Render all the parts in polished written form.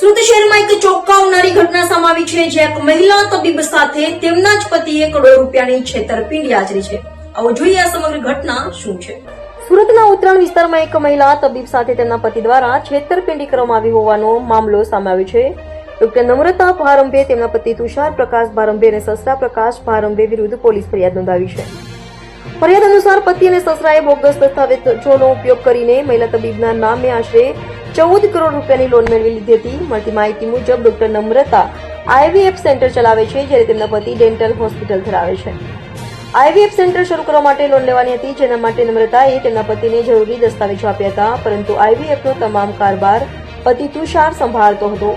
સુરત શહેરમાં એક ચોંકાવનારી ઘટના સામે આવી છે, જ્યાં એક મહિલા તબીબ સાથે તેમના જ પતિએ કરોડો રૂપિયાની છેતરપિંડી આચરી છે. આવો જોઈએ આ સમગ્ર ઘટના શું છે. સુરતના ઉત્તરાયણ વિસ્તારમાં એક મહિલા તબીબ સાથે તેમના પતિ દ્વારા છેતરપિંડી કરવામાં આવી હોવાનો મામલો સામે આવ્યો છે. ડોક્ટર નમ્રતા ભારંભે તેમના પતિ તુષાર પ્રકાશ ભારંભે અને સસરા પ્રકાશ ભારંભે વિરુદ્ધ પોલીસ ફરિયાદ નોંધાવી છે. ફરિયાદ અનુસાર પતિ અને સસરાએ બોગસ દસ્તાવેજોનો ઉપયોગ કરીને મહિલા તબીબના નામે આશરે 14 કરોડ રૂપિયાની લોન મેળવી લીધી હતી. મળતી માહિતી મુજબ ડોક્ટર નમ્રતા આઈવીએફ સેન્ટર ચલાવે છે, જ્યારે તેમના પતિ ડેન્ટલ હોસ્પિટલ ધરાવે છે. આઈવીએફ સેન્ટર શરૂ કરવા માટે લોન લેવાની હતી, જેના માટે નમ્રતાએ તેમના પતિને જરૂરી દસ્તાવેજો આપ્યા હતા, પરંતુ આઈવીએફનો તમામ કારભાર પતિ તુષાર સંભાળતો હતો.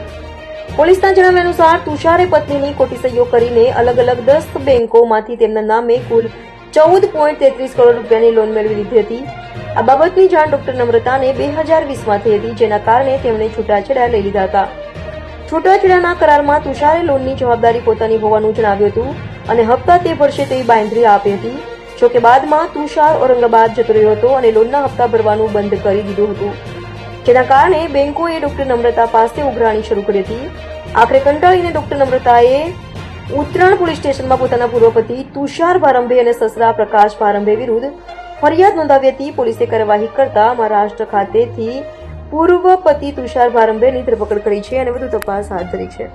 પોલીસના જણાવ્યા અનુસાર તુષારે પત્નીની ખોટી સહીઓ કરીને અલગ અલગ 10 બેંકોમાંથી તેમના નામે કુલ 14.33 કરોડ રૂપિયાની લોન મેળવી લીધી હતી. આ બાબતની જાણ ડોક્ટર નમ્રતાને 2020માં થઈ હતી, જેના કારણે તેમણે છૂટાછેડા લઈ લીધા હતા. છૂટાછેડાના કરારમાં તુષારે લોનની જવાબદારી પોતાની હોવાનું જણાવ્યું હતું અને હપ્તા તે ભરશે તેવી બાંયધરી આપી હતી. જોકે બાદમાં તુષાર ઔરંગાબાદ જતો રહ્યો હતો અને લોનના હપ્તા ભરવાનું બંધ કરી દીધું હતું, જેના કારણે બેંકોએ ડોક્ટર નમ્રતા પાસે ઉઘરાણી શરૂ કરી હતી. આખરે કંટાળીને ડોક્ટર નમ્રતાએ ઉત્તરાયણ પોલીસ સ્ટેશનમાં પોતાના પૂર્વ પતિ તુષાર ભારંભે અને સસરા પ્રકાશ ભારંભે વિરુદ્ધ ફરિયાદ નોંધાવી હતી. પોલીસે કાર્યવાહી કરતા મહારાષ્ટ્ર ખાતેથી પૂર્વ પતિ તુષાર ભારંભેની ધરપકડ કરી છે અને વધુ તપાસ હાથ ધરી છે.